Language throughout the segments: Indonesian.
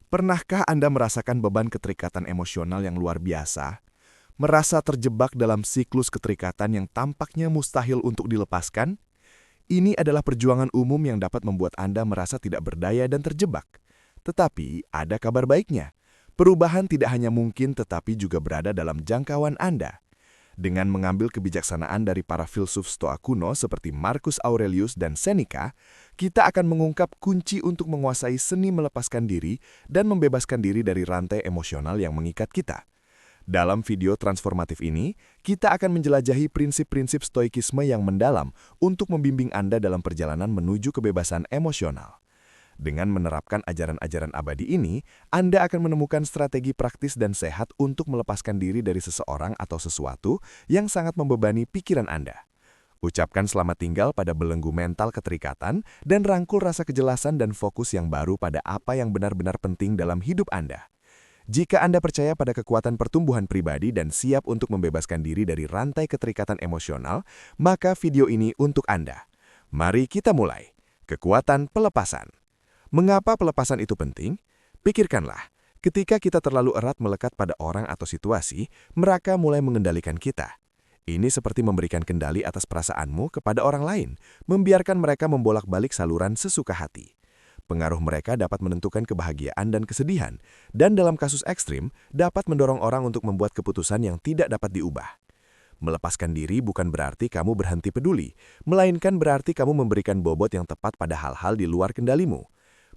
Pernahkah Anda merasakan beban keterikatan emosional yang luar biasa? Merasa terjebak dalam siklus keterikatan yang tampaknya mustahil untuk dilepaskan? Ini adalah perjuangan umum yang dapat membuat Anda merasa tidak berdaya dan terjebak. Tetapi, ada kabar baiknya. Perubahan tidak hanya mungkin tetapi juga berada dalam jangkauan Anda. Dengan mengambil kebijaksanaan dari para filsuf Stoa kuno seperti Marcus Aurelius dan Seneca, kita akan mengungkap kunci untuk menguasai seni melepaskan diri dan membebaskan diri dari rantai emosional yang mengikat kita. Dalam video transformatif ini, kita akan menjelajahi prinsip-prinsip stoikisme yang mendalam untuk membimbing Anda dalam perjalanan menuju kebebasan emosional. Dengan menerapkan ajaran-ajaran abadi ini, Anda akan menemukan strategi praktis dan sehat untuk melepaskan diri dari seseorang atau sesuatu yang sangat membebani pikiran Anda. Ucapkan selamat tinggal pada belenggu mental keterikatan dan rangkul rasa kejelasan dan fokus yang baru pada apa yang benar-benar penting dalam hidup Anda. Jika Anda percaya pada kekuatan pertumbuhan pribadi dan siap untuk membebaskan diri dari rantai keterikatan emosional, maka video ini untuk Anda. Mari kita mulai. Kekuatan pelepasan. Mengapa pelepasan itu penting? Pikirkanlah, ketika kita terlalu erat melekat pada orang atau situasi, mereka mulai mengendalikan kita. Ini seperti memberikan kendali atas perasaanmu kepada orang lain, membiarkan mereka membolak-balik saluran sesuka hati. Pengaruh mereka dapat menentukan kebahagiaan dan kesedihan, dan dalam kasus ekstrim, dapat mendorong orang untuk membuat keputusan yang tidak dapat diubah. Melepaskan diri bukan berarti kamu berhenti peduli, melainkan berarti kamu memberikan bobot yang tepat pada hal-hal di luar kendalimu.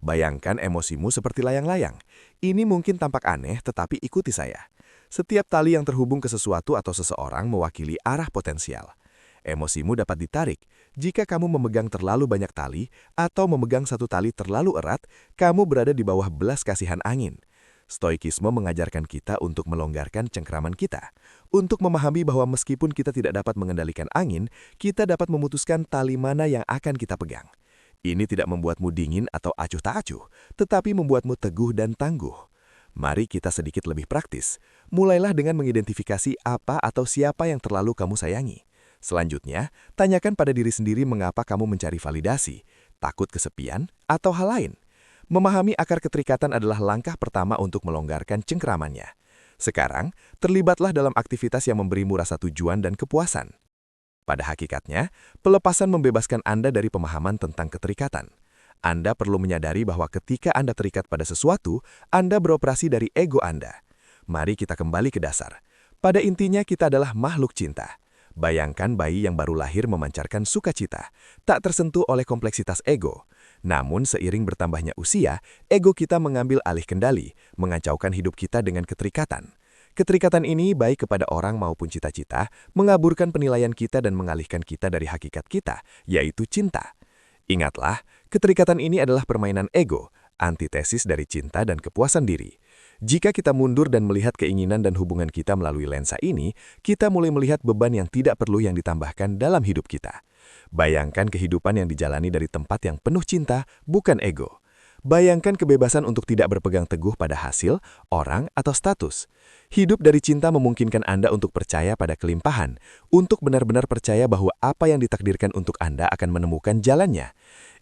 Bayangkan emosimu seperti layang-layang. Ini mungkin tampak aneh, tetapi ikuti saya. Setiap tali yang terhubung ke sesuatu atau seseorang mewakili arah potensial. Emosimu dapat ditarik. Jika kamu memegang terlalu banyak tali atau memegang satu tali terlalu erat, kamu berada di bawah belas kasihan angin. Stoikisme mengajarkan kita untuk melonggarkan cengkraman kita. Untuk memahami bahwa meskipun kita tidak dapat mengendalikan angin, kita dapat memutuskan tali mana yang akan kita pegang. Ini tidak membuatmu dingin atau acuh tak acuh, tetapi membuatmu teguh dan tangguh. Mari kita sedikit lebih praktis. Mulailah dengan mengidentifikasi apa atau siapa yang terlalu kamu sayangi. Selanjutnya, tanyakan pada diri sendiri mengapa kamu mencari validasi, takut kesepian, atau hal lain. Memahami akar keterikatan adalah langkah pertama untuk melonggarkan cengkramannya. Sekarang, terlibatlah dalam aktivitas yang memberimu rasa tujuan dan kepuasan. Pada hakikatnya, pelepasan membebaskan Anda dari pemahaman tentang keterikatan. Anda perlu menyadari bahwa ketika Anda terikat pada sesuatu, Anda beroperasi dari ego Anda. Mari kita kembali ke dasar. Pada intinya kita adalah makhluk cinta. Bayangkan bayi yang baru lahir memancarkan sukacita, tak tersentuh oleh kompleksitas ego. Namun seiring bertambahnya usia, ego kita mengambil alih kendali, mengacaukan hidup kita dengan keterikatan. Keterikatan ini baik kepada orang maupun cita-cita, mengaburkan penilaian kita dan mengalihkan kita dari hakikat kita, yaitu cinta. Ingatlah, keterikatan ini adalah permainan ego, antitesis dari cinta dan kepuasan diri. Jika kita mundur dan melihat keinginan dan hubungan kita melalui lensa ini, kita mulai melihat beban yang tidak perlu yang ditambahkan dalam hidup kita. Bayangkan kehidupan yang dijalani dari tempat yang penuh cinta, bukan ego. Bayangkan kebebasan untuk tidak berpegang teguh pada hasil, orang, atau status. Hidup dari cinta memungkinkan Anda untuk percaya pada kelimpahan, untuk benar-benar percaya bahwa apa yang ditakdirkan untuk Anda akan menemukan jalannya.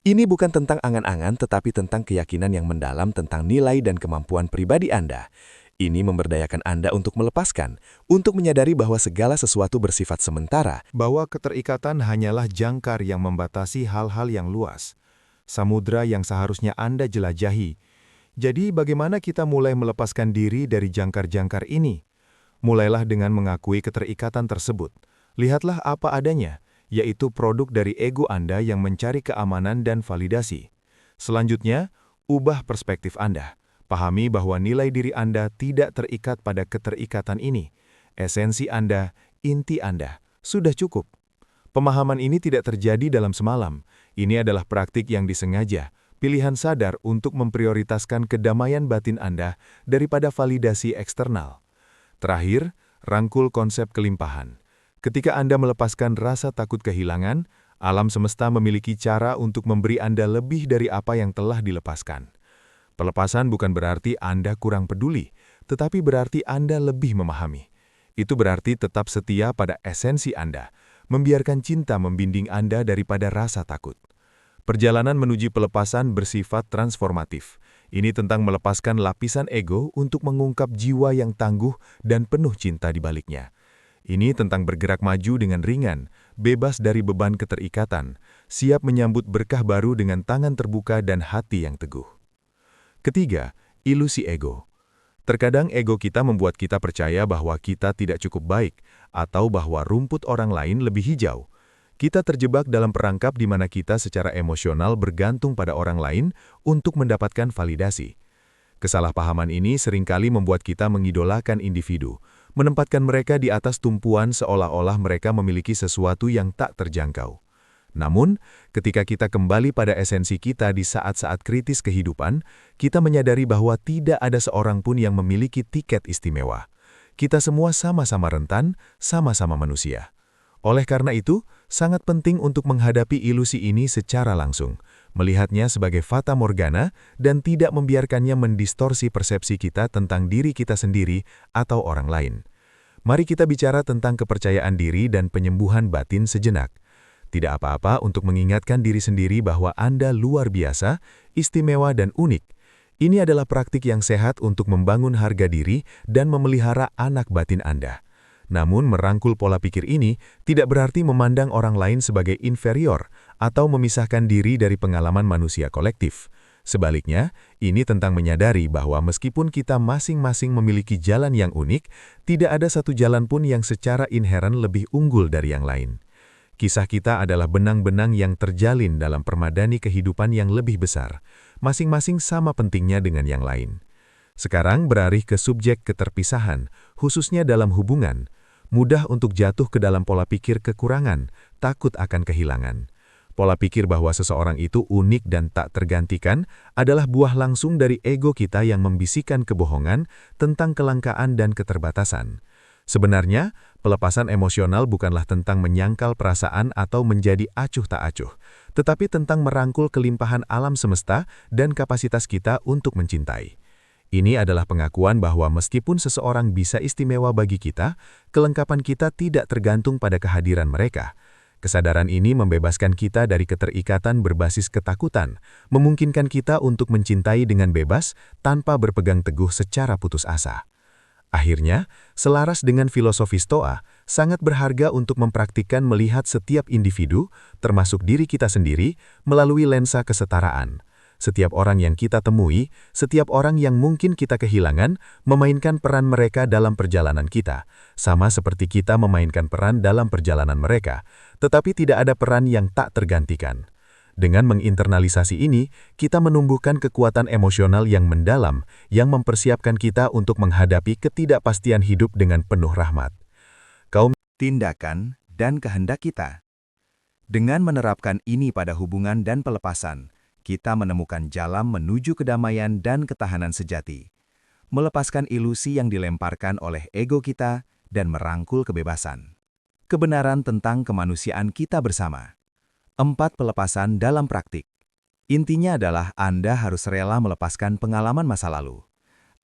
Ini bukan tentang angan-angan tetapi tentang keyakinan yang mendalam tentang nilai dan kemampuan pribadi Anda. Ini memberdayakan Anda untuk melepaskan, untuk menyadari bahwa segala sesuatu bersifat sementara, bahwa keterikatan hanyalah jangkar yang membatasi hal-hal yang luas. Samudra yang seharusnya Anda jelajahi. Jadi bagaimana kita mulai melepaskan diri dari jangkar-jangkar ini? Mulailah dengan mengakui keterikatan tersebut. Lihatlah apa adanya, yaitu produk dari ego Anda yang mencari keamanan dan validasi. Selanjutnya, ubah perspektif Anda. Pahami bahwa nilai diri Anda tidak terikat pada keterikatan ini. Esensi Anda, inti Anda, sudah cukup. Pemahaman ini tidak terjadi dalam semalam. Ini adalah praktik yang disengaja, pilihan sadar untuk memprioritaskan kedamaian batin Anda daripada validasi eksternal. Terakhir, rangkul konsep kelimpahan. Ketika Anda melepaskan rasa takut kehilangan, alam semesta memiliki cara untuk memberi Anda lebih dari apa yang telah dilepaskan. Pelepasan bukan berarti Anda kurang peduli, tetapi berarti Anda lebih memahami. Itu berarti tetap setia pada esensi Anda, membiarkan cinta membimbing Anda daripada rasa takut. Perjalanan menuju pelepasan bersifat transformatif. Ini tentang melepaskan lapisan ego untuk mengungkap jiwa yang tangguh dan penuh cinta di baliknya. Ini tentang bergerak maju dengan ringan, bebas dari beban keterikatan, siap menyambut berkah baru dengan tangan terbuka dan hati yang teguh. Ketiga, ilusi ego. Terkadang ego kita membuat kita percaya bahwa kita tidak cukup baik atau bahwa rumput orang lain lebih hijau. Kita terjebak dalam perangkap di mana kita secara emosional bergantung pada orang lain untuk mendapatkan validasi. Kesalahpahaman ini seringkali membuat kita mengidolakan individu, menempatkan mereka di atas tumpuan seolah-olah mereka memiliki sesuatu yang tak terjangkau. Namun, ketika kita kembali pada esensi kita di saat-saat kritis kehidupan, kita menyadari bahwa tidak ada seorang pun yang memiliki tiket istimewa. Kita semua sama-sama rentan, sama-sama manusia. Oleh karena itu, sangat penting untuk menghadapi ilusi ini secara langsung, melihatnya sebagai fata morgana dan tidak membiarkannya mendistorsi persepsi kita tentang diri kita sendiri atau orang lain. Mari kita bicara tentang kepercayaan diri dan penyembuhan batin sejenak. Tidak apa-apa untuk mengingatkan diri sendiri bahwa Anda luar biasa, istimewa dan unik. Ini adalah praktik yang sehat untuk membangun harga diri dan memelihara anak batin Anda. Namun merangkul pola pikir ini tidak berarti memandang orang lain sebagai inferior atau memisahkan diri dari pengalaman manusia kolektif. Sebaliknya, ini tentang menyadari bahwa meskipun kita masing-masing memiliki jalan yang unik, tidak ada satu jalan pun yang secara inheren lebih unggul dari yang lain. Kisah kita adalah benang-benang yang terjalin dalam permadani kehidupan yang lebih besar, masing-masing sama pentingnya dengan yang lain. Sekarang beralih ke subjek keterpisahan, khususnya dalam hubungan. Mudah untuk jatuh ke dalam pola pikir kekurangan, takut akan kehilangan. Pola pikir bahwa seseorang itu unik dan tak tergantikan adalah buah langsung dari ego kita yang membisikkan kebohongan tentang kelangkaan dan keterbatasan. Sebenarnya, pelepasan emosional bukanlah tentang menyangkal perasaan atau menjadi acuh tak acuh, tetapi tentang merangkul kelimpahan alam semesta dan kapasitas kita untuk mencintai. Ini adalah pengakuan bahwa meskipun seseorang bisa istimewa bagi kita, kelengkapan kita tidak tergantung pada kehadiran mereka. Kesadaran ini membebaskan kita dari keterikatan berbasis ketakutan, memungkinkan kita untuk mencintai dengan bebas tanpa berpegang teguh secara putus asa. Akhirnya, selaras dengan filosofi Stoa, sangat berharga untuk mempraktikkan melihat setiap individu, termasuk diri kita sendiri, melalui lensa kesetaraan. Setiap orang yang kita temui, setiap orang yang mungkin kita kehilangan, memainkan peran mereka dalam perjalanan kita, sama seperti kita memainkan peran dalam perjalanan mereka, tetapi tidak ada peran yang tak tergantikan. Dengan menginternalisasi ini, kita menumbuhkan kekuatan emosional yang mendalam, yang mempersiapkan kita untuk menghadapi ketidakpastian hidup dengan penuh rahmat. Tindakan dan kehendak kita. Dengan menerapkan ini pada hubungan dan pelepasan, kita menemukan jalan menuju kedamaian dan ketahanan sejati, melepaskan ilusi yang dilemparkan oleh ego kita dan merangkul kebebasan. Kebenaran tentang kemanusiaan kita bersama. 4 pelepasan dalam praktik. Intinya adalah Anda harus rela melepaskan pengalaman masa lalu.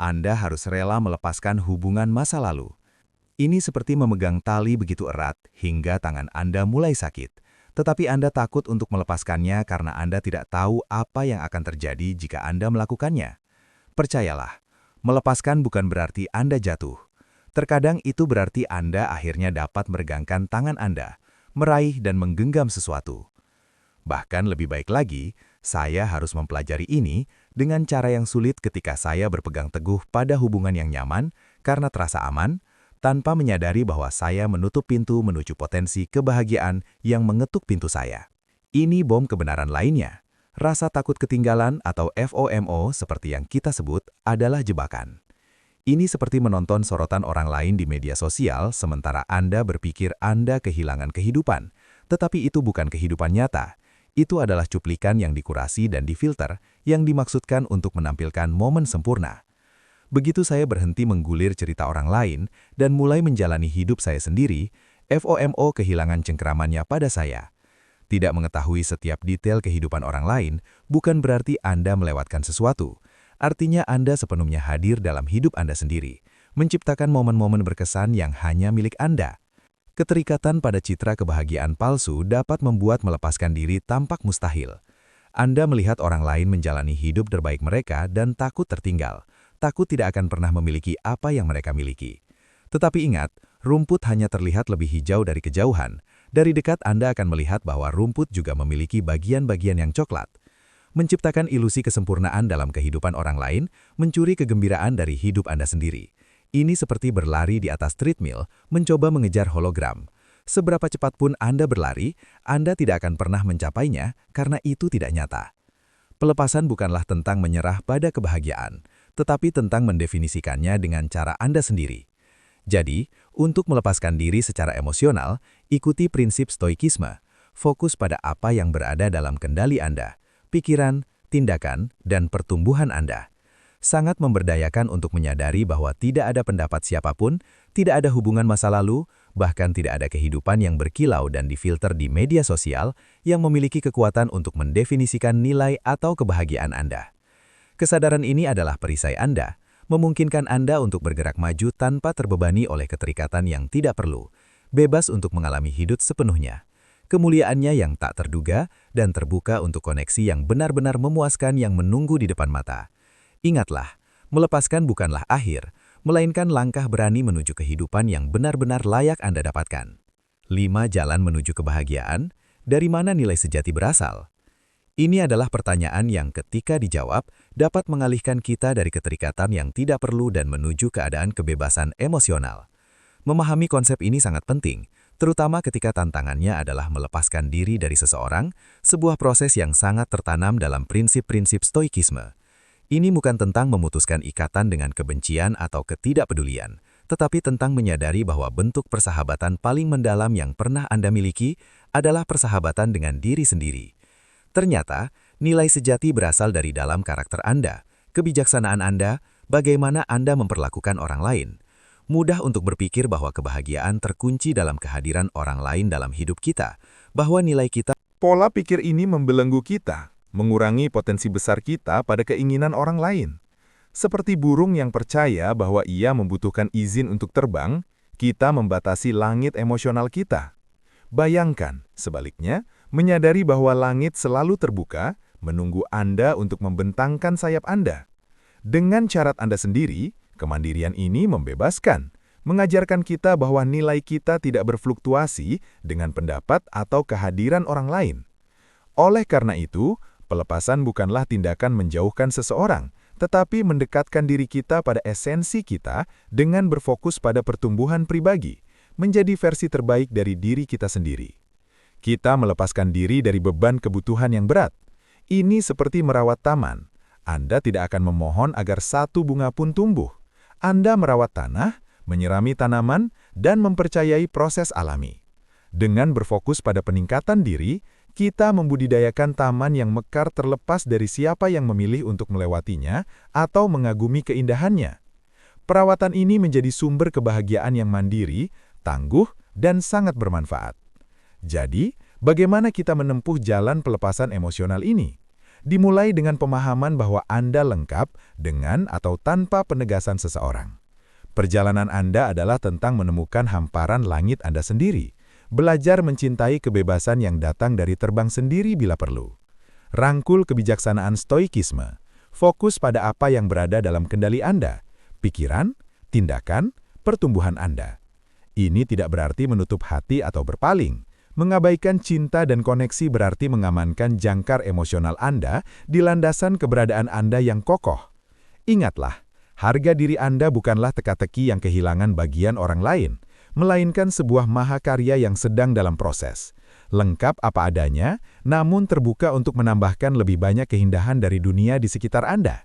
Anda harus rela melepaskan hubungan masa lalu. Ini seperti memegang tali begitu erat hingga tangan Anda mulai sakit. Tetapi Anda takut untuk melepaskannya karena Anda tidak tahu apa yang akan terjadi jika Anda melakukannya. Percayalah, melepaskan bukan berarti Anda jatuh. Terkadang itu berarti Anda akhirnya dapat meregangkan tangan Anda, meraih dan menggenggam sesuatu. Bahkan lebih baik lagi, saya harus mempelajari ini dengan cara yang sulit ketika saya berpegang teguh pada hubungan yang nyaman karena terasa aman, tanpa menyadari bahwa saya menutup pintu menuju potensi kebahagiaan yang mengetuk pintu saya. Ini bom kebenaran lainnya. Rasa takut ketinggalan atau FOMO seperti yang kita sebut adalah jebakan. Ini seperti menonton sorotan orang lain di media sosial sementara Anda berpikir Anda kehilangan kehidupan. Tetapi itu bukan kehidupan nyata. Itu adalah cuplikan yang dikurasi dan difilter yang dimaksudkan untuk menampilkan momen sempurna. Begitu saya berhenti menggulir cerita orang lain dan mulai menjalani hidup saya sendiri, FOMO kehilangan cengkeramannya pada saya. Tidak mengetahui setiap detail kehidupan orang lain bukan berarti Anda melewatkan sesuatu. Artinya Anda sepenuhnya hadir dalam hidup Anda sendiri, menciptakan momen-momen berkesan yang hanya milik Anda. Keterikatan pada citra kebahagiaan palsu dapat membuat melepaskan diri tampak mustahil. Anda melihat orang lain menjalani hidup terbaik mereka dan takut tertinggal. Takut tidak akan pernah memiliki apa yang mereka miliki. Tetapi ingat, rumput hanya terlihat lebih hijau dari kejauhan. Dari dekat Anda akan melihat bahwa rumput juga memiliki bagian-bagian yang coklat. Menciptakan ilusi kesempurnaan dalam kehidupan orang lain, mencuri kegembiraan dari hidup Anda sendiri. Ini seperti berlari di atas treadmill, mencoba mengejar hologram. Seberapa cepat pun Anda berlari, Anda tidak akan pernah mencapainya karena itu tidak nyata. Pelepasan bukanlah tentang menyerah pada kebahagiaan, tetapi tentang mendefinisikannya dengan cara Anda sendiri. Jadi, untuk melepaskan diri secara emosional, ikuti prinsip stoikisme. Fokus pada apa yang berada dalam kendali Anda, pikiran, tindakan, dan pertumbuhan Anda. Sangat memberdayakan untuk menyadari bahwa tidak ada pendapat siapapun, tidak ada hubungan masa lalu, bahkan tidak ada kehidupan yang berkilau dan difilter di media sosial yang memiliki kekuatan untuk mendefinisikan nilai atau kebahagiaan Anda. Kesadaran ini adalah perisai Anda, memungkinkan Anda untuk bergerak maju tanpa terbebani oleh keterikatan yang tidak perlu, bebas untuk mengalami hidup sepenuhnya. Kemuliaannya yang tak terduga dan terbuka untuk koneksi yang benar-benar memuaskan yang menunggu di depan mata. Ingatlah, melepaskan bukanlah akhir, melainkan langkah berani menuju kehidupan yang benar-benar layak Anda dapatkan. 5 jalan menuju kebahagiaan, dari mana nilai sejati berasal? Ini adalah pertanyaan yang ketika dijawab, dapat mengalihkan kita dari keterikatan yang tidak perlu dan menuju keadaan kebebasan emosional. Memahami konsep ini sangat penting, terutama ketika tantangannya adalah melepaskan diri dari seseorang, sebuah proses yang sangat tertanam dalam prinsip-prinsip stoikisme. Ini bukan tentang memutuskan ikatan dengan kebencian atau ketidakpedulian, tetapi tentang menyadari bahwa bentuk persahabatan paling mendalam yang pernah Anda miliki adalah persahabatan dengan diri sendiri. Ternyata, nilai sejati berasal dari dalam karakter Anda, kebijaksanaan Anda, bagaimana Anda memperlakukan orang lain. Mudah untuk berpikir bahwa kebahagiaan terkunci dalam kehadiran orang lain dalam hidup kita, bahwa nilai kita. Pola pikir ini membelenggu kita, mengurangi potensi besar kita pada keinginan orang lain. Seperti burung yang percaya bahwa ia membutuhkan izin untuk terbang, kita membatasi langit emosional kita. Bayangkan, sebaliknya, menyadari bahwa langit selalu terbuka, menunggu Anda untuk membentangkan sayap Anda. Dengan syarat Anda sendiri, kemandirian ini membebaskan, mengajarkan kita bahwa nilai kita tidak berfluktuasi dengan pendapat atau kehadiran orang lain. Oleh karena itu, pelepasan bukanlah tindakan menjauhkan seseorang, tetapi mendekatkan diri kita pada esensi kita dengan berfokus pada pertumbuhan pribadi, menjadi versi terbaik dari diri kita sendiri. Kita melepaskan diri dari beban kebutuhan yang berat. Ini seperti merawat taman. Anda tidak akan memohon agar satu bunga pun tumbuh. Anda merawat tanah, menyirami tanaman, dan mempercayai proses alami. Dengan berfokus pada peningkatan diri, kita membudidayakan taman yang mekar terlepas dari siapa yang memilih untuk melewatinya atau mengagumi keindahannya. Perawatan ini menjadi sumber kebahagiaan yang mandiri, tangguh, dan sangat bermanfaat. Jadi, bagaimana kita menempuh jalan pelepasan emosional ini? Dimulai dengan pemahaman bahwa Anda lengkap dengan atau tanpa penegasan seseorang. Perjalanan Anda adalah tentang menemukan hamparan langit Anda sendiri. Belajar mencintai kebebasan yang datang dari terbang sendiri bila perlu. Rangkul kebijaksanaan stoikisme. Fokus pada apa yang berada dalam kendali Anda, pikiran, tindakan, pertumbuhan Anda. Ini tidak berarti menutup hati atau berpaling. Mengabaikan cinta dan koneksi berarti mengamankan jangkar emosional Anda di landasan keberadaan Anda yang kokoh. Ingatlah, harga diri Anda bukanlah teka-teki yang kehilangan bagian orang lain, melainkan sebuah mahakarya yang sedang dalam proses. Lengkap apa adanya, namun terbuka untuk menambahkan lebih banyak keindahan dari dunia di sekitar Anda.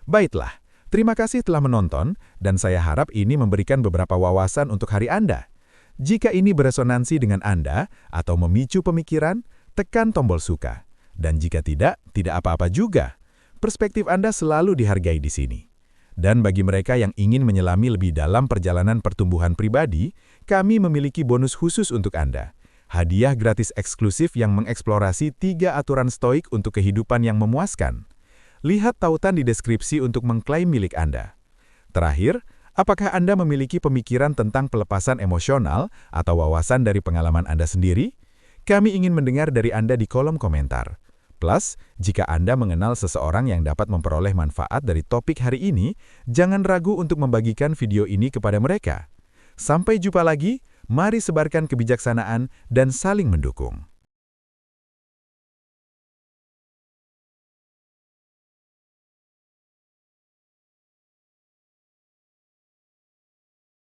Baiklah, terima kasih telah menonton, dan saya harap ini memberikan beberapa wawasan untuk hari Anda. Jika ini beresonansi dengan Anda atau memicu pemikiran, tekan tombol suka. Dan jika tidak apa-apa juga. Perspektif Anda selalu dihargai di sini. Dan bagi mereka yang ingin menyelami lebih dalam perjalanan pertumbuhan pribadi, kami memiliki bonus khusus untuk Anda. Hadiah gratis eksklusif yang mengeksplorasi 3 aturan stoik untuk kehidupan yang memuaskan. Lihat tautan di deskripsi untuk mengklaim milik Anda. Terakhir, apakah Anda memiliki pemikiran tentang pelepasan emosional atau wawasan dari pengalaman Anda sendiri? Kami ingin mendengar dari Anda di kolom komentar. Plus, jika Anda mengenal seseorang yang dapat memperoleh manfaat dari topik hari ini, jangan ragu untuk membagikan video ini kepada mereka. Sampai jumpa lagi, mari sebarkan kebijaksanaan dan saling mendukung.